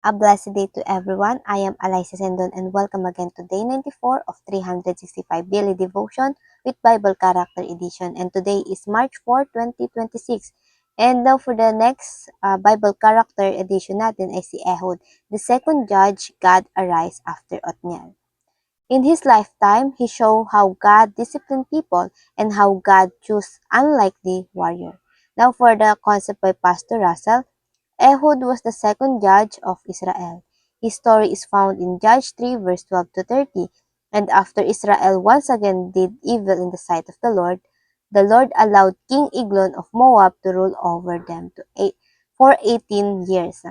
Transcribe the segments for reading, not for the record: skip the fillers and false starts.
A blessed day to everyone. I am Alyssa Sendon and welcome again to day 94 of 365 Daily Devotion with Bible Character Edition. And today is March 4, 2026. And now for the next Bible Character Edition natin ay si Ehud, the second judge God arise after Othniel. In his lifetime, he showed how God disciplined people and how God chose unlikely warrior. Now for the concept by Pastor Russell, Ehud was the second judge of Israel. His story is found in Judges 3 verse 12 to 30. And after Israel once again did evil in the sight of the Lord allowed King Eglon of Moab to rule over them for 18 years.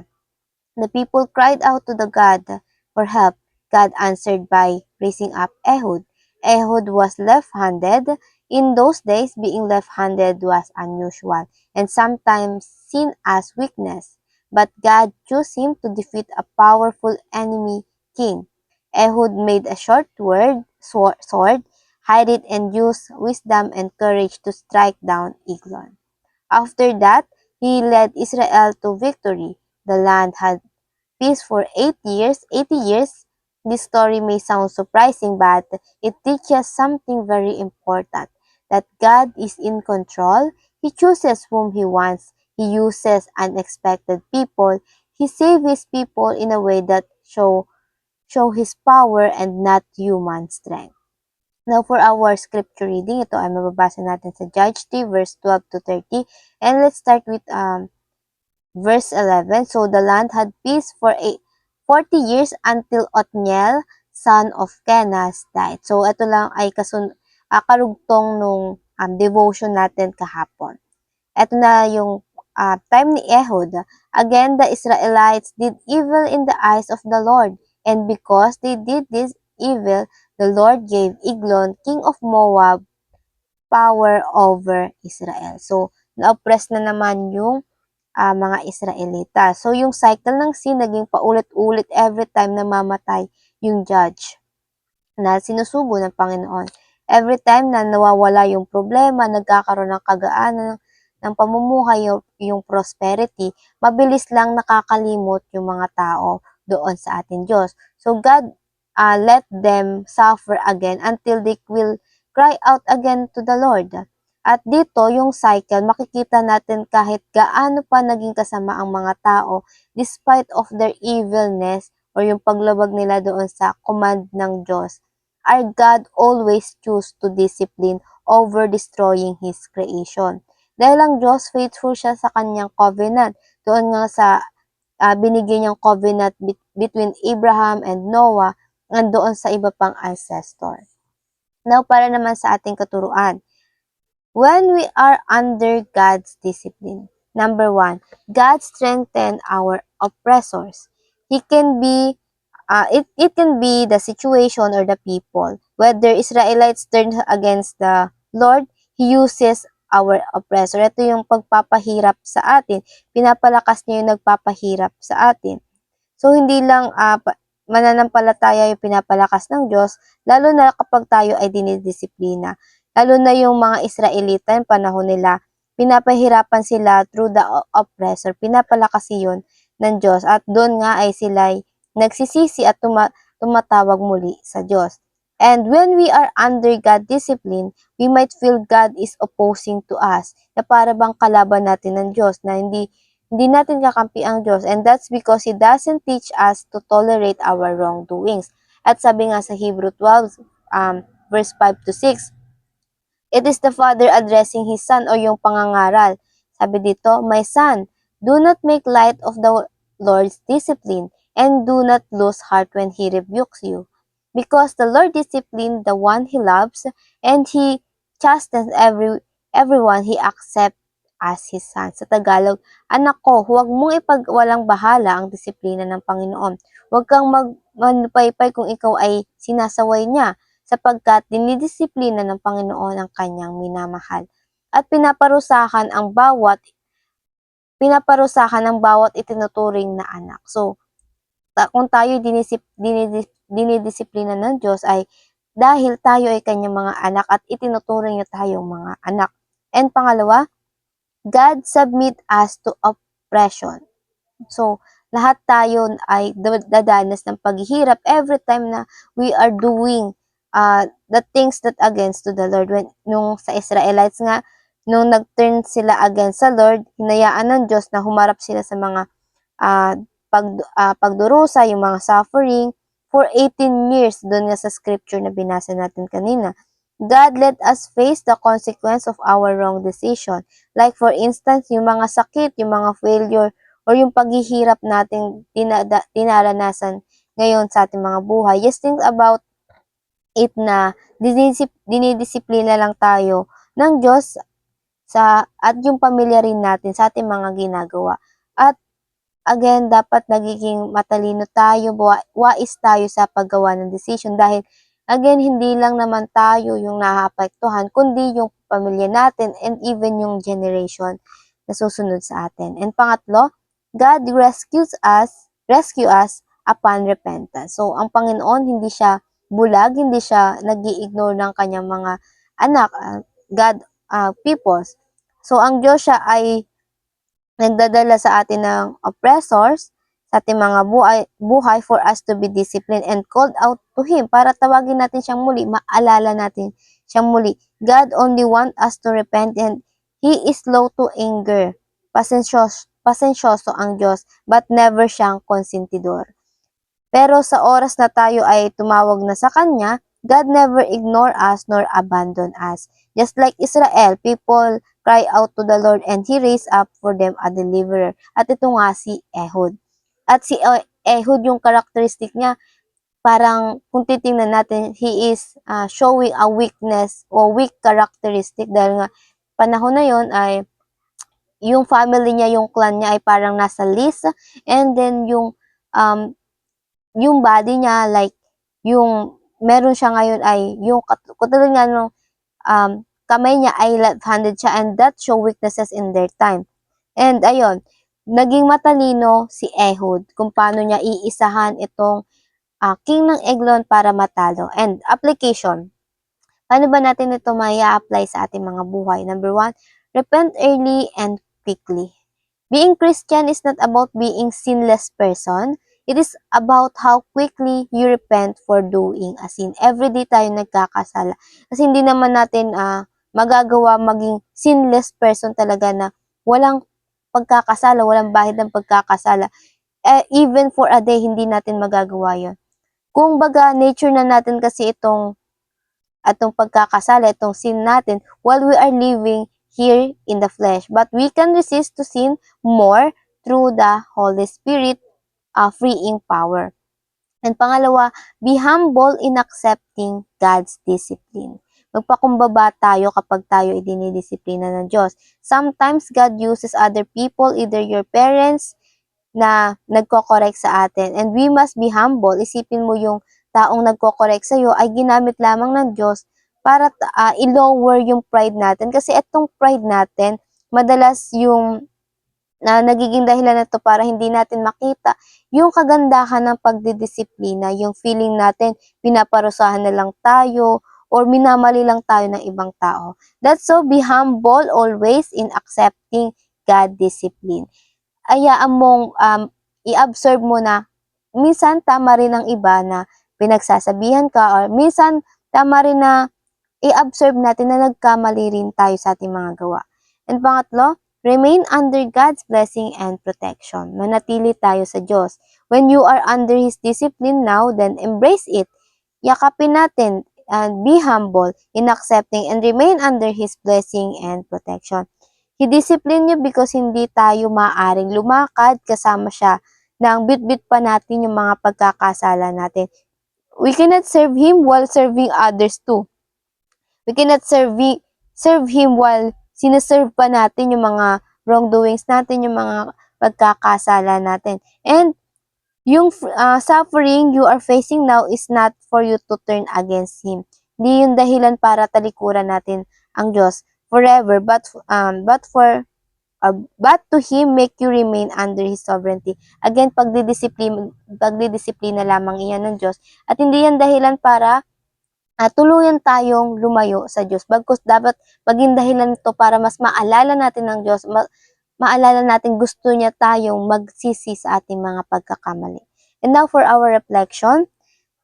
The people cried out to the God for help. God answered by raising up Ehud. Ehud was left-handed. In those days, being left-handed was unusual and sometimes seen as weakness. But God chose him to defeat a powerful enemy king. Ehud made a short sword, hide it, and used wisdom and courage to strike down Eglon. After that, he led Israel to victory. The land had peace for 8 years, 80 years. This story may sound surprising, but it teaches something very important, that God is in control. He chooses whom He wants. He uses unexpected people. He saves His people in a way that show His power and not human strength. Now for our scripture reading, ito ay mababasa natin sa Judges 3 verse 12 to 30. And let's start with Verse 11, so the land had peace for 40 years until Othniel, son of Kenaz, died. So ito lang ay karugtong nung devotion natin kahapon. Ito na yung time ni Ehud. Again, the Israelites did evil in the eyes of the Lord, and because they did this evil, the Lord gave Eglon, king of Moab, power over Israel. So, na-oppress na naman yung mga Israelita. So, yung cycle ng sin naging paulit-ulit every time na mamatay yung judge na sinusugo ng Panginoon. Every time na nawawala yung problema, nagkakaroon ng kagaanan ng pamumuhay, yung prosperity, mabilis lang nakakalimot yung mga tao doon sa ating Diyos. So, God let them suffer again until they will cry out again to the Lord. At dito, yung cycle, makikita natin kahit gaano pa naging kasama ang mga tao, despite of their evilness or yung paglabag nila doon sa command ng Diyos, our God always choose to discipline over destroying His creation. Dahil ang Diyos, faithful siya sa kanyang covenant. Doon nga sa binigay niyang covenant between Abraham and Noah and doon sa iba pang ancestor. Now, para naman sa ating katuruan, when we are under God's discipline, number 1, God strengthens our oppressors. He can be it can be the situation or the people. Whether Israelites turn against the Lord, He uses our oppressor. Ito yung pagpapahirap sa atin. Pinapalakas niya yung nagpapahirap sa atin. So, hindi lang mananampalataya yung pinapalakas ng Diyos, lalo na kapag tayo ay dinidisiplina. Lalo na yung mga Israelita, yung panahon nila, pinapahirapan sila through the oppressor. Pinapalakas yun ng Diyos. At doon nga ay sila nagsisisi at tumatawag muli sa Diyos. And when we are under God discipline, we might feel God is opposing to us, na para bang kalaban natin ng Diyos, na hindi natin kakampi ang Diyos, and that's because He doesn't teach us to tolerate our wrongdoings. At sabi nga sa Hebrew 12, verse 5 to 6, it is the Father addressing His Son o yung pangangaral. Sabi dito, my son, do not make light of the Lord's discipline, and do not lose heart when He rebukes you. Because the Lord disciplines the one He loves, and He chastens everyone He accepts as His son. Sa Tagalog, anak ko, huwag mong ipagwalang bahala ang disiplina ng Panginoon. Huwag kang manupaypay kung ikaw ay sinasaway niya, sapagkat dinidisiplina ng Panginoon ang kanyang minamahal. At pinaparusahan ang bawat itinuturing na anak. So, kung tayo dinidisiplina ng Diyos ay dahil tayo ay kanyang mga anak at itinuturing niya tayong mga anak. And pangalawa, God submit us to oppression. So, lahat tayo ay dadanas ng paghihirap every time na we are doing the things that against to the Lord. Nung sa Israelites nga, nung nag-turn sila against sa Lord, hinayaan ng Diyos na humarap sila sa mga uh, pagdurusa, yung mga suffering, for 18 years, doon nga sa scripture na binasa natin kanina. God let us face the consequence of our wrong decision. Like for instance, yung mga sakit, yung mga failure, or yung paghihirap nating dinaranasan ngayon sa ating mga buhay. Just think about it na dinidisiplina lang tayo ng Diyos at yung pamilya rin natin sa ating mga ginagawa. At again, dapat nagiging matalino tayo, wais tayo sa paggawa ng decision dahil again, hindi lang naman tayo yung naapektuhan, kundi yung pamilya natin and even yung generation na susunod sa atin. And pangatlo, God rescue us upon repentance. So, ang Panginoon, hindi siya bulag, hindi siya nag-i-ignore ng kanyang mga anak, God peoples. So, ang Diyos siya ay nagdadala sa atin ng oppressors, sa ating mga buhay for us to be disciplined and called out to Him para tawagin natin siyang muli, maalala natin siyang muli. God only want us to repent and He is slow to anger. Pasensyoso ang Diyos, but never siyang konsentidor. Pero sa oras na tayo ay tumawag na sa Kanya, God never ignore us nor abandon us. Just like Israel, people cry out to the Lord and He raised up for them a deliverer. At ito nga si Ehud. At si Ehud, yung characteristic niya, parang kung titingnan natin, he is showing a weakness o weak characteristic dahil nga panahon na yon ay yung family niya, yung clan niya ay parang nasa list and then yung body niya, like, yung meron siya ngayon ay yung katulad nga nung kamay niya ay left-handed siya and that show weaknesses in their time. And ayun, naging matalino si Ehud kung paano niya iisahan itong king ng Eglon para matalo. And application, paano ba natin ito maya-apply sa ating mga buhay? Number 1, repent early and quickly. Being Christian is not about being sinless person. It is about how quickly you repent for doing a sin. Everyday tayo nagkakasala. Kasi hindi naman natin magagawa maging sinless person talaga na walang pagkakasala, walang bahid ng pagkakasala. Even for a day, hindi natin magagawa yon. Kung baga, nature na natin kasi itong pagkakasala, itong sin natin while we are living here in the flesh. But we can resist to sin more through the Holy Spirit freeing power. And pangalawa, be humble in accepting God's discipline. Magpakumbaba tayo kapag tayo idinidisiplina ng Diyos. Sometimes God uses other people, either your parents, na nagko-correct sa atin. And we must be humble. Isipin mo yung taong nagko-correct sa'yo ay ginamit lamang ng Diyos para i-lower yung pride natin. Kasi itong pride natin, madalas yung nagiging dahilan nito para hindi natin makita yung kagandahan ng pagdidisiplina, yung feeling natin pinaparusahan na lang tayo or minamali lang tayo ng ibang tao. That's so be humble always in accepting God discipline. Hayaan mong i-observe mo na minsan tama rin ang iba na pinagsasabihan ka or minsan tama rin na i-observe natin na nagkamali rin tayo sa ating mga gawa. And pangatlo, remain under God's blessing and protection. Manatili tayo sa Diyos. When you are under His discipline now, then embrace it. Yakapin natin and be humble in accepting and remain under His blessing and protection. He-discipline niyo because hindi tayo maaring lumakad kasama siya nang bit-bit pa natin yung mga pagkakasala natin. We cannot serve Him while serving others too. We cannot serve Him while sineserve pa natin yung mga wrongdoings natin, yung mga pagkakasala natin. And yung suffering you are facing now is not for you to turn against Him. Hindi yung dahilan para talikuran natin ang Diyos forever, but to Him make you remain under His sovereignty. Again, pagdidisiplina lamang iyan ng Diyos. At hindi yan dahilan para tuluyan tayong lumayo sa Diyos. Bagkus dapat maging dahilan ito para mas maalala natin ng Diyos, maalala natin gusto niya tayong magsisi sa ating mga pagkakamali. And now for our reflection,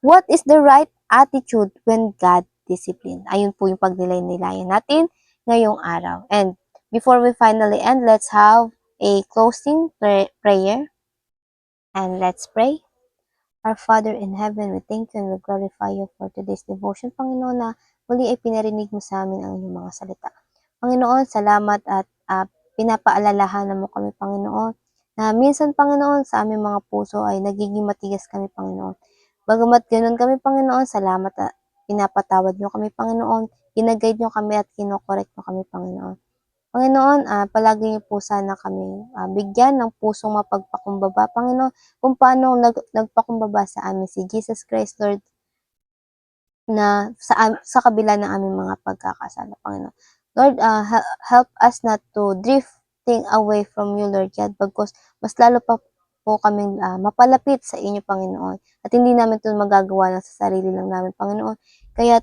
what is the right attitude when God discipline? Ayun po yung pagnilay-nilayan natin ngayong araw. And before we finally end, let's have a closing prayer. And let's pray. Our Father in heaven, we thank you and we glorify you for today's devotion, Panginoon, na muli ay pinarinig mo sa amin ang iyong mga salita. Panginoon, salamat at pinapaalalahanan mo kami, Panginoon, na minsan, Panginoon, sa aming mga puso ay nagiging matigas kami, Panginoon. Bagamat ganun kami, Panginoon, salamat at pinapatawad niyo kami, Panginoon. Ginaguide niyo kami at kinokorek niyo kami, Panginoon. Panginoon, palagi niyo po sana kami bigyan ng pusong mapagpakumbaba, Panginoon, kung paano nagpakumbaba sa amin si Jesus Christ, Lord, na sa kabila ng aming mga pagkakasala, Panginoon. Lord, help us not to drifting away from you, Lord God, bagkus mas lalo pa po kaming mapalapit sa inyo, Panginoon. At hindi namin ito magagawa lang sa sarili lang namin, Panginoon. Kaya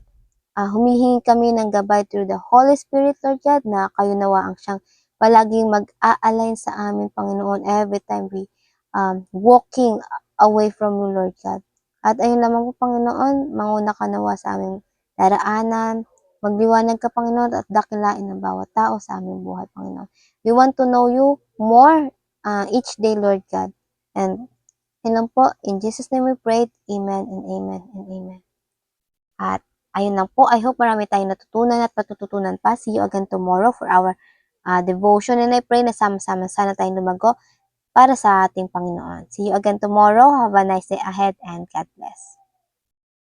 humihingi kami ng gabay through the Holy Spirit, Lord God, na kayo nawa ang siyang palaging mag-a-align sa amin, Panginoon, every time we walking away from you, Lord God. At ayun lamang po, Panginoon, manguna ka nawa sa aming daraanan, magliwanag ka, Panginoon, at dakilain ng bawat tao sa aming buhay, Panginoon. We want to know you more each day, Lord God. And yun lang po, in Jesus' name we pray, amen and amen and amen. At ayun lang po, I hope marami tayong natutunan at matututunan pa. See you again tomorrow for our devotion, and I pray na sama-sama sana tayong lumago para sa ating Panginoon. See you again tomorrow. Have a nice day ahead and God bless.